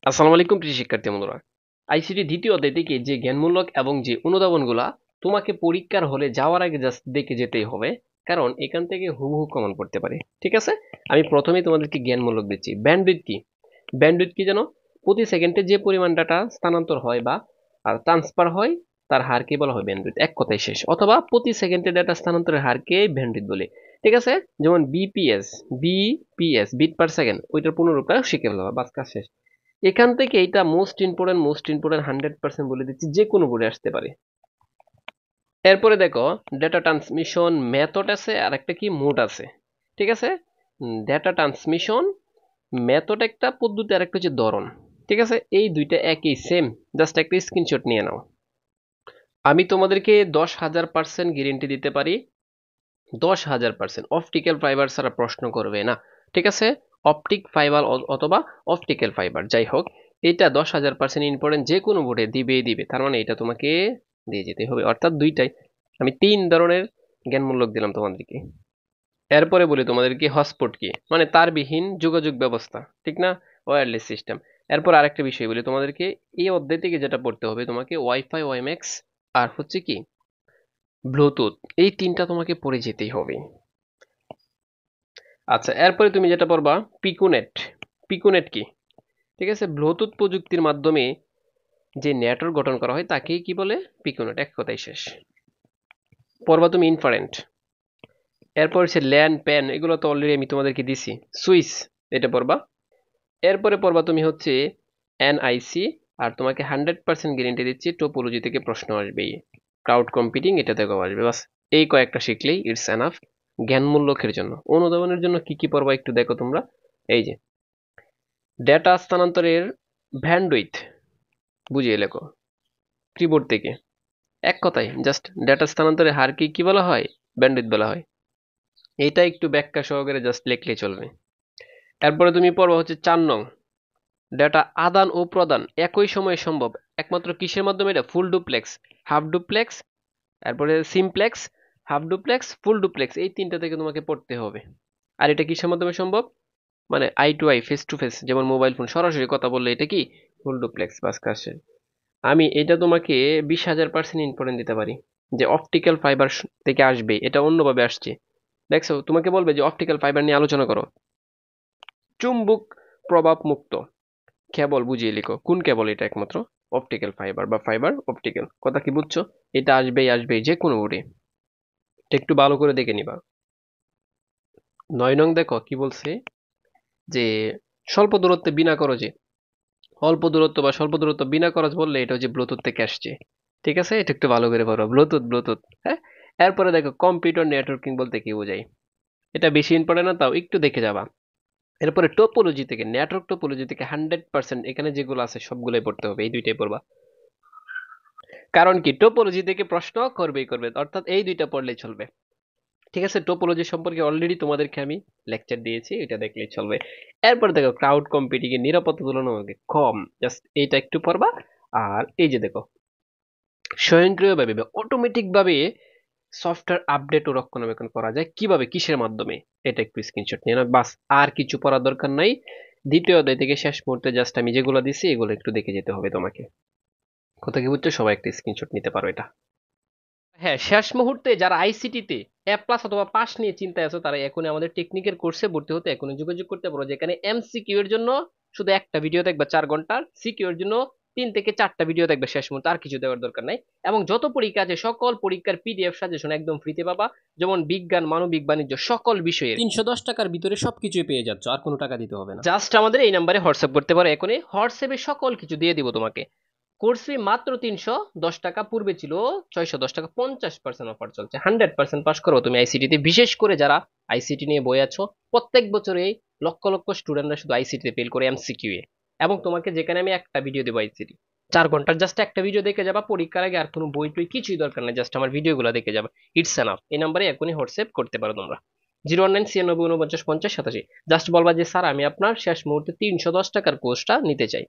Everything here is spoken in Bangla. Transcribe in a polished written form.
আসসালামু আলাইকুম প্রিয় শিক্ষার্থী বন্ধুরা। আইসিটি দ্বিতীয় অধ্যায় থেকে যে জ্ঞানমূলক এবং যে অনুধাবনগুলা তোমাকে পরীক্ষার হলে যাওয়ার আগে জাস্ট দেখে যেতেই হবে, কারণ এখান থেকে হুবহু কমন পড়তে পারে। ঠিক আছে, আমি প্রথমেই তোমাদেরকে জ্ঞানমূলক দিচ্ছি। ব্যান্ডউইথ কি? ব্যান্ডউইথ কি জানো? প্রতি সেকেন্ডে যে পরিমাণ ডাটা স্থানান্তর হয় বা ট্রান্সফার হয় তার হারকে বলা হয় ব্যান্ডউইথ, এক কথায় শেষ। অথবা প্রতি সেকেন্ডে ডাটা স্থানান্তরের হারকে ব্যান্ডউইথ বলে। ঠিক আছে, যেমন বিপিএস বিট পার সেকেন্ড, ওইটার পুনরূপটা শিখে ফেলা, বাস কাজ শেষ। এখান থেকে এটা মোস্ট ইম্পর্টেন্ট 100% বলে দিচ্ছি, যে কোনো বোর্ডে আসতে পারে। এরপরে দেখো, ডেটা ট্রান্সমিশন মেথড আছে আর একটা কি মোড আছে। ঠিক আছে, ডেটা ট্রান্সমিশন মেথড একটা পদ্ধতি আর একটা হচ্ছে ধরন। ঠিক আছে, এই দুইটা একই সেম, জাস্ট একটা স্ক্রিনশট নিয়ে নাও। আমি তোমাদেরকে 10,000% গ্যারেন্টি দিতে পারি, 10,000% অপটিক্যাল ফাইবার ছাড়া প্রশ্ন করবে না। ঠিক আছে, অপটিক ফাইবার অথবা অপটিক্যাল ফাইবার যাই হোক, এটা 10,000% ইম্পর্টেন্ট, যে কোনো বোর্ডে দিবেই দিবে। তার মানে এটা তোমাকে দিয়ে যেতে হবে, অর্থাৎ দুইটাই। আমি তিন ধরনের জ্ঞানমূলক দিলাম তোমাদেরকে। এরপরে বলি তোমাদেরকে হটস্পট কি, মানে তারবিহীন যোগাযোগ ব্যবস্থা, ঠিক না? Wireless system. এরপর আরেকটা বিষয় বলি তোমাদেরকে, এই অধ্যায় থেকে যেটা পড়তে হবে তোমাকে, ওয়াইফাই, ওএমএক্স আর হচ্ছে কি ব্লুটুথ, এই তিনটা তোমাকে পড়ে যেতেই হবে। আচ্ছা, এরপরে তুমি যেটা পড়বা পিকোনেট। পিকোনেট কি? ঠিক আছে, ব্লুটুথ প্রযুক্তির মাধ্যমে যে নেটওয়ার্ক গঠন করা হয় তাকেই কি বলে? পিকোনেট, এক কথাই শেষ। পড়বা তুমি ইনফারেন্ট। এরপর হচ্ছে ল্যান প্যান, এগুলো তো অলরেডি আমি তোমাদেরকে দিছি। সুইচ, এটা পড়বা। এরপরে পড়বা তুমি হচ্ছে এনআইসি, আর তোমাকে 100% গ্যারেন্টি দিচ্ছি টোপোলজি থেকে প্রশ্ন আসবেই। ক্লাউড কম্পিউটিং, এটা থেকেও আসবে। বাস এই কয়েকটা শিখলেই ইটস এনাফ জ্ঞানমূলকের জন্য। অনুধাবনের জন্য কি কি পড়বা একটু দেখো তোমরা। এই যে ডেটা স্থানান্তরের ব্যান্ডউইথ বুঝিয়ে লেখো কিবোর্ড থেকে, এক কথায় জাস্ট ডেটা স্থানান্তরের হারকে কি বলা হয়? ব্যান্ডউইথ বলা হয়। এটা একটু ব্যাখ্যা সহকারে জাস্ট লিখলেই চলবে। এরপরে তুমি পড়বা হচ্ছে 4 নং, ডেটা আদান ও প্রদান একই সময়ে সম্ভব একমাত্র কিসের মাধ্যমে? এটা ফুল ডুপ্লেক্স, হাফ ডুপ্লেক্স, তারপরে simplex, half duplex, full duplex, এই তিনটা থেকে তোমাকে পড়তে হবে। আর এটা কিসের মাধ্যমে সম্ভব? মানে eye to eye, face to face, যেমন মোবাইল ফোন সরাসরি কথা বললে এটা কি? Full duplex. বাস কাজ শেষ। আমি এটা তোমাকে 20,000% ইম্পর্টেন্ট দিতে পারি, যে অপটিক্যাল ফাইবার থেকে আসবে, এটা অন্যভাবে আসছে। দেখছো, তোমাকে বলবে যে অপটিক্যাল ফাইবার নিয়ে আলোচনা করো। চুম্বক প্রভাব মুক্ত কেবল বুঝিয়ে লিখো, কোন কেবল? এটা একমাত্র অপটিক্যাল ফাইবার বা ফাইবার অপটিক্যাল, কথা কি বুঝছো? এটা আসবেই আসবেই যে কোনো বোর্ডে, এটা একটু ভালো করে দেখে নিবা। 9 নং দেখো কি বলছে, যে স্বল্প দূরত্বে বিনা খরচে, অল্প দূরত্ব বা স্বল্প দূরত্ব বিনা খরচ বললে এটা হচ্ছে ব্লুটুথ থেকে আসছে। ঠিক আছে, এটা একটু ভালো করে পড়ো, ব্লুটুথ ব্লুটুথ। হ্যাঁ, এরপরে দেখো কম্পিউটার নেটওয়ার্কিং বলতে কি বোঝায়, এটা বেশি ইম্পর্টেন্ট না, তাও একটু দেখে যাবা। এরপরে টোপোলজি থেকে, নেটওয়ার্ক টোপোলজি থেকে 100% এখানে যেগুলো আছে সবগুলোই পড়তে হবে, এই দুইটাই পড়বা। কারণ কি, টোপোলজি থেকে প্রশ্ন করবেই করবে, অর্থাৎ এই দুইটা পড়লেই চলবে। ঠিক আছে, টোপোলজি সম্পর্কে অলরেডি তোমাদেরকে আমি লেকচার দিয়েছি, এটা দেখলেই চলবে। এরপর দেখো ক্লাউড কম্পিউটিং এর নিরাপত্তা তুলনামূলক কম, জাস্ট এইটা একটু পড়বা। আর এই যে দেখো, স্বয়ংক্রিয়ভাবে বা অটোমেটিক ভাবে সফটওয়্যার আপডেট ও রক্ষণাবেক্ষণ করা যায় কিভাবে, কিসের মাধ্যমে, এটা একটু স্ক্রিনশট নিয়ে নাও। বাস আর কিছু পড়ার দরকার নাই। দ্বিতীয় অধ্যায় থেকে শেষ মুহূর্তে জাস্ট আমি যেগুলো দিছি এগুলো একটু দেখে যেতে হবে তোমাকে। কথা কি বুঝছো? সবাই একটা স্ক্রিনশট নিতে পারো এটা। হ্যাঁ, শেষ মুহূর্তে যারা আইসিটিতে এ প্লাস অথবা পাস নিয়ে চিন্তায় আছো, তারা এখনই আমাদের টেকনিকের কোর্সে ভর্তি হতে এখনই যোগাযোগ করতে পারো, যেখানে এমসিকিউ এর জন্য শুধু একটা ভিডিও দেখবা 4 ঘন্টার, সিকিউ এর জন্য 3 থেকে 4টা ভিডিও দেখবে শেষ মুহূর্তে, আর কিছু দেওয়ার দরকার নাই। এবং যত পরীক্ষা আছে সকল পরীক্ষার পিডিএফ সাজেশন একদম ফ্রিতে পাবা, যেমন বিজ্ঞান, মানবিক, বাণিজ্য সকল বিষয়ের 310 টাকার ভিতরে সবকিছুই পেয়ে যাচ্ছ, আর কোনো টাকা দিতে হবে না। জাস্ট আমাদের এই নাম্বারে হোয়াটসঅ্যাপ করতে পারো, এখনই হোয়াটসঅ্যাপে সকল কিছু দিয়ে দিব তোমাকে। কোর্স ফি মাত্র 310 টাকা, পূর্বে ছিল 610 টাকা, 50% অফার চলছে। 100% পাস করো তুমি আইসিটিতে, বিশেষ করে যারা আইসিটি নিয়ে বই আছো। প্রত্যেক বছরে লক্ষ লক্ষ স্টুডেন্টরা শুধু আইসিটিতে ফেল করে এমসিকিউ এ। এবং তোমাকে যেখানে আমি একটা ভিডিও দেবো আইসিটি 4 ঘন্টার, জাস্ট একটা ভিডিও দেখে যাবা পরীক্ষার আগে, আর কোনো বই টই কিছুই দরকার নেই, জাস্ট আমার ভিডিওগুলো দেখে যাবা। It's enough. এই নাম্বারে এখনই হোয়াটসঅ্যাপ করতে পারো তোমরা, 01996 49 50 87। জাস্ট বলবা যে স্যার আমি আপনার শেষ মুহূর্তে 310 টাকার কোর্সটা নিতে চাই।